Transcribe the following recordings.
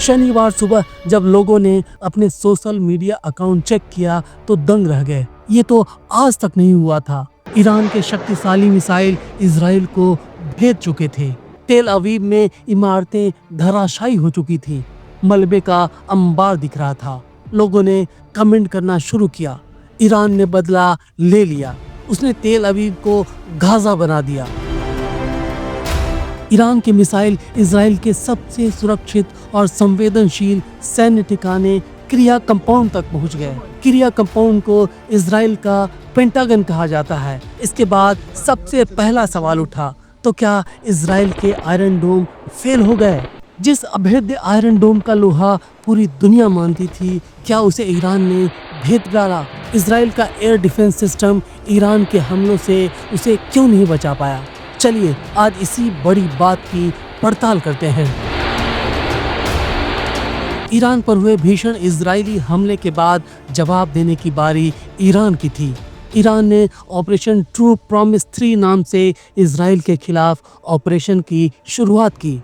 शनिवार सुबह जब लोगों ने अपने सोशल मीडिया अकाउंट चेक किया तो दंग रह गए। ये तो आज तक नहीं हुआ था। ईरान के शक्तिशाली मिसाइल इजराइल को भेद चुके थे। तेल अवीव में इमारतें धराशायी हो चुकी थी। मलबे का अंबार दिख रहा था। लोगों ने कमेंट करना शुरू किया। ईरान ने बदला ले लिया। उसने तेल अवीव को गाजा बना दिया। ईरान के मिसाइल इजराइल के सबसे सुरक्षित और संवेदनशील सैन्य ठिकाने क्रिया कंपाउंड तक पहुंच गए। क्रिया कंपाउंड को इजराइल का पेंटागन कहा जाता है। इसके बाद सबसे पहला सवाल उठा, तो क्या इजराइल के आयरन डोम फेल हो गए? जिस अभेद्य आयरन डोम का लोहा पूरी दुनिया मानती थी, क्या उसे ईरान ने भेद डाला? इजराइल का एयर डिफेंस सिस्टम ईरान के हमलों से उसे क्यों नहीं बचा पाया? चलिए आज इसी बड़ी बात की पड़ताल करते हैं। ईरान पर हुए भीषण इजरायली हमले के बाद जवाब देने की बारी ईरान की थी। ईरान ने ऑपरेशन ट्रू प्रॉमिस 3 नाम से इजराइल के खिलाफ ऑपरेशन की शुरुआत की।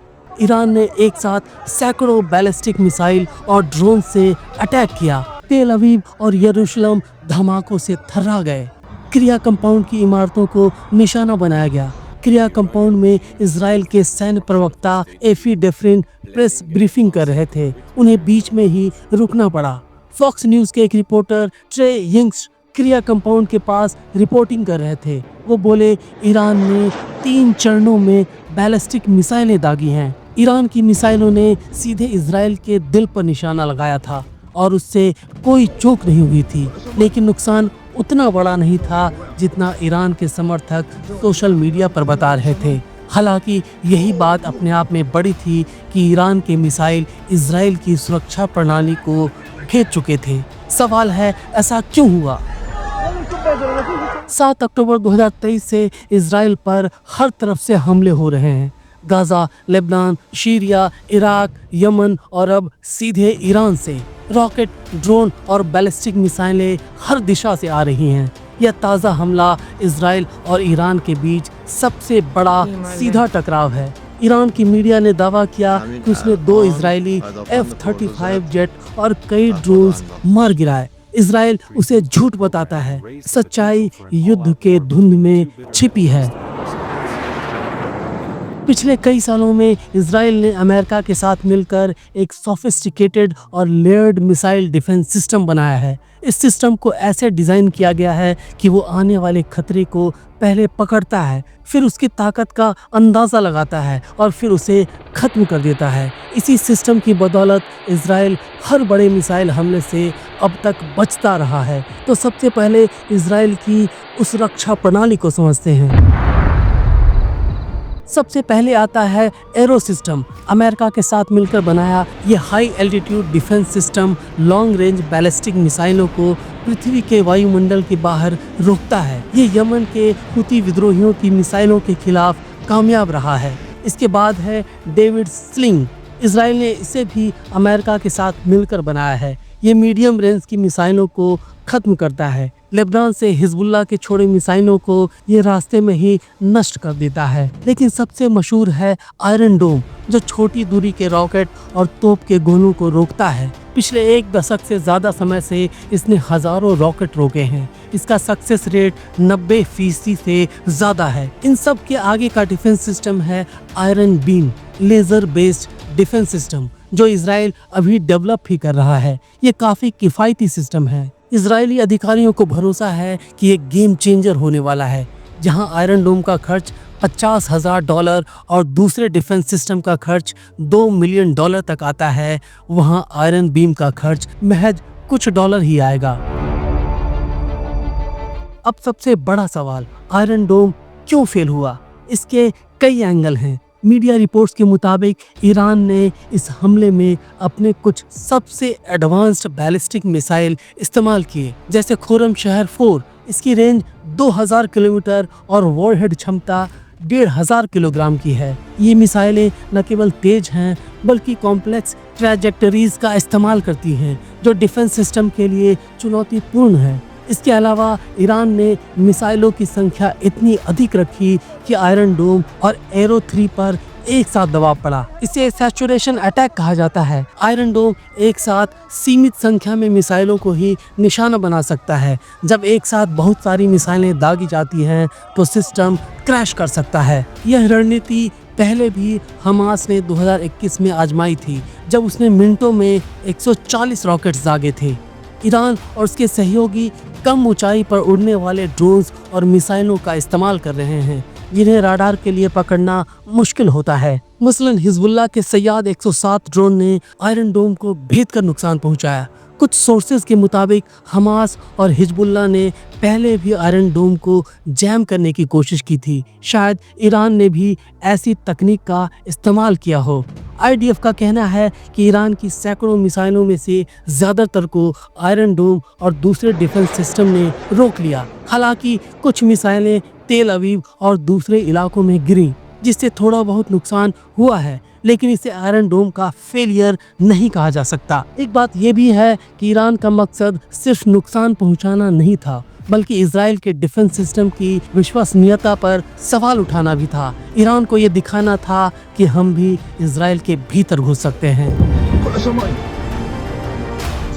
ईरान ने एक साथ सैकड़ों बैलिस्टिक मिसाइल और ड्रोन से अटैक किया। तेल अवीव और यरूशलेम धमाकों से थर्रा गए। क्रिया कंपाउंड की इमारतों को निशाना बनाया गया। क्रिया कंपाउंड में इजराइल के सैन्य प्रवक्ता एफी डेफ्रिन प्रेस ब्रीफिंग कर रहे थे। उन्हें बीच में ही रुकना पड़ा। फॉक्स न्यूज के एक रिपोर्टर ट्रे यंग्स क्रिया कंपाउंड के पास रिपोर्टिंग कर रहे थे। वो बोले, ईरान ने 3 चरणों में बैलिस्टिक मिसाइलें दागी हैं। ईरान की मिसाइलों ने सीधे इजराइल के दिल पर निशाना लगाया था और उससे कोई चूक नहीं हुई थी। लेकिन नुकसान उतना बड़ा नहीं था जितना ईरान के समर्थक सोशल मीडिया पर बता रहे थे। हालांकि यही बात अपने आप में बड़ी थी कि ईरान के मिसाइल इजराइल की सुरक्षा प्रणाली को भेद चुके थे। सवाल है, ऐसा क्यों हुआ? 7 अक्टूबर 2023 से इजराइल पर हर तरफ से हमले हो रहे हैं। Gaza, Lebanon, Syria, Iraq, Yemen और अब सीधे ईरान से रॉकेट, ड्रोन और बैलिस्टिक मिसाइलें हर दिशा से आ रही हैं। यह ताज़ा हमला इजराइल और ईरान के बीच सबसे बड़ा सीधा टकराव है। ईरान की मीडिया ने दावा किया कि उसने 2 इजरायली F-35 जेट और कई ड्रोन्स मार गिराए। इजराइल उसे झूठ बताता है। सच्चाई युद्ध के धुंध में छिपी है। पिछले कई सालों में इजराइल ने अमेरिका के साथ मिलकर एक सोफिस्टिकेटेड और लेयर्ड मिसाइल डिफेंस सिस्टम बनाया है। इस सिस्टम को ऐसे डिज़ाइन किया गया है कि वो आने वाले खतरे को पहले पकड़ता है, फिर उसकी ताकत का अंदाज़ा लगाता है और फिर उसे ख़त्म कर देता है। इसी सिस्टम की बदौलत इजराइल हर बड़े मिसाइल हमले से अब तक बचता रहा है। तो सबसे पहले इजराइल की उस रक्षा प्रणाली को समझते हैं। सबसे पहले आता है एरो सिस्टम। अमेरिका के साथ मिलकर बनाया ये high altitude defence system long range ballistic मिसाइलों को पृथ्वी के वायुमंडल के बाहर रोकता है। ये यमन के हुती विद्रोहियों की मिसाइलों के खिलाफ कामयाब रहा है। इसके बाद है डेविड स्लिंग। इजराइल ने इसे भी अमेरिका के साथ मिलकर बनाया है। ये मीडियम रेंज की मिसाइलों को खत्म करता है। लेबनान से हिजबुल्लाह के छोड़े मिसाइलों को ये रास्ते में ही नष्ट कर देता है। लेकिन सबसे मशहूर है आयरन डोम, जो छोटी दूरी के रॉकेट और तोप के गोलों को रोकता है। पिछले 1 दशक से ज़्यादा समय से इसने हज़ारों रॉकेट रोके हैं। इसका सक्सेस रेट 90% से ज़्यादा है। इन सब के आगे का डिफेंस सिस्टम है iron beam laser based defence system, जो इजराइल अभी डेवलप ही कर रहा है। ये काफ़ी किफ़ायती सिस्टम है। इजरायली अधिकारियों को भरोसा है कि ये गेम चेंजर होने वाला है। जहां आयरन डोम का खर्च $50,000 और दूसरे डिफेंस सिस्टम का खर्च $2 मिलियन तक आता है, वहां आयरन बीम का खर्च महज कुछ डॉलर ही आएगा। अब सबसे बड़ा सवाल, आयरन डोम क्यों फेल हुआ? इसके कई एंगल हैं। मीडिया रिपोर्ट्स के मुताबिक ईरान ने इस हमले में अपने कुछ सबसे एडवांस्ड बैलिस्टिक मिसाइल इस्तेमाल किए, जैसे खुर्रम शहर 4। इसकी रेंज 2000 किलोमीटर और वॉरहेड क्षमता 1500 किलोग्राम की है। ये मिसाइलें न केवल तेज हैं बल्कि कॉम्प्लेक्स ट्रैजेक्टरीज का इस्तेमाल करती हैं, जो डिफेंस सिस्टम के लिए चुनौतीपूर्ण है। इसके अलावा ईरान ने मिसाइलों की संख्या इतनी अधिक रखी कि आयरन डोम और एरो 3 पर एक साथ दबाव पड़ा। इसे सैचुरेशन अटैक कहा जाता है। आयरन डोम एक साथ सीमित संख्या में मिसाइलों को ही निशाना बना सकता है। जब एक साथ बहुत सारी मिसाइलें दागी जाती हैं तो सिस्टम क्रैश कर सकता है। यह रणनीति पहले भी हमास ने 2021 में आजमाई थी, जब उसने मिनटों में 140 रॉकेट्स दागे थे। ईरान और उसके सहयोगी कम ऊंचाई पर उड़ने वाले ड्रोन्स और मिसाइलों का इस्तेमाल कर रहे हैं, जिन्हें राडार के लिए पकड़ना मुश्किल होता है। मसलन हिजबुल्लाह के सैयाद 107 ड्रोन ने आयरन डोम को भेद कर नुकसान पहुंचाया। कुछ सोर्सेज के मुताबिक हमास और हिजबुल्लाह ने पहले भी आयरन डोम को जैम करने की कोशिश की थी। शायद ईरान ने भी ऐसी तकनीक का इस्तेमाल किया हो। IDF का कहना है कि ईरान की सैकड़ों मिसाइलों में से ज़्यादातर को आयरन डोम और दूसरे डिफेंस सिस्टम ने रोक लिया। हालांकि कुछ मिसाइलें तेल अवीव और दूसरे इलाकों में गिरी, जिससे थोड़ा बहुत नुकसान हुआ है, लेकिन इसे आयरन डोम का फेलियर नहीं कहा जा सकता। एक बात यह भी है कि ईरान का मकसद सिर्फ नुकसान पहुंचाना नहीं था, बल्कि इजराइल के डिफेंस सिस्टम की विश्वसनीयता पर सवाल उठाना भी था। ईरान को यह दिखाना था कि हम भी इजराइल के भीतर घुस सकते हैं।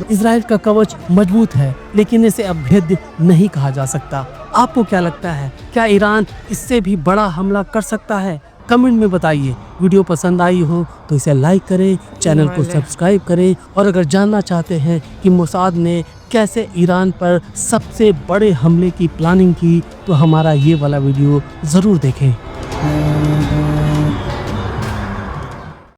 इजराइल का कवच मजबूत है, लेकिन इसे अभेद्य नहीं कहा जा सकता। आपको क्या लगता है, क्या ईरान इससे भी बड़ा हमला कर सकता है? कमेंट में बताइए। वीडियो पसंद आई हो तो इसे लाइक करें, चैनल को सब्सक्राइब करें, और अगर जानना चाहते हैं कि मोसाद ने कैसे ईरान पर सबसे बड़े हमले की प्लानिंग की तो हमारा ये वाला वीडियो ज़रूर देखें।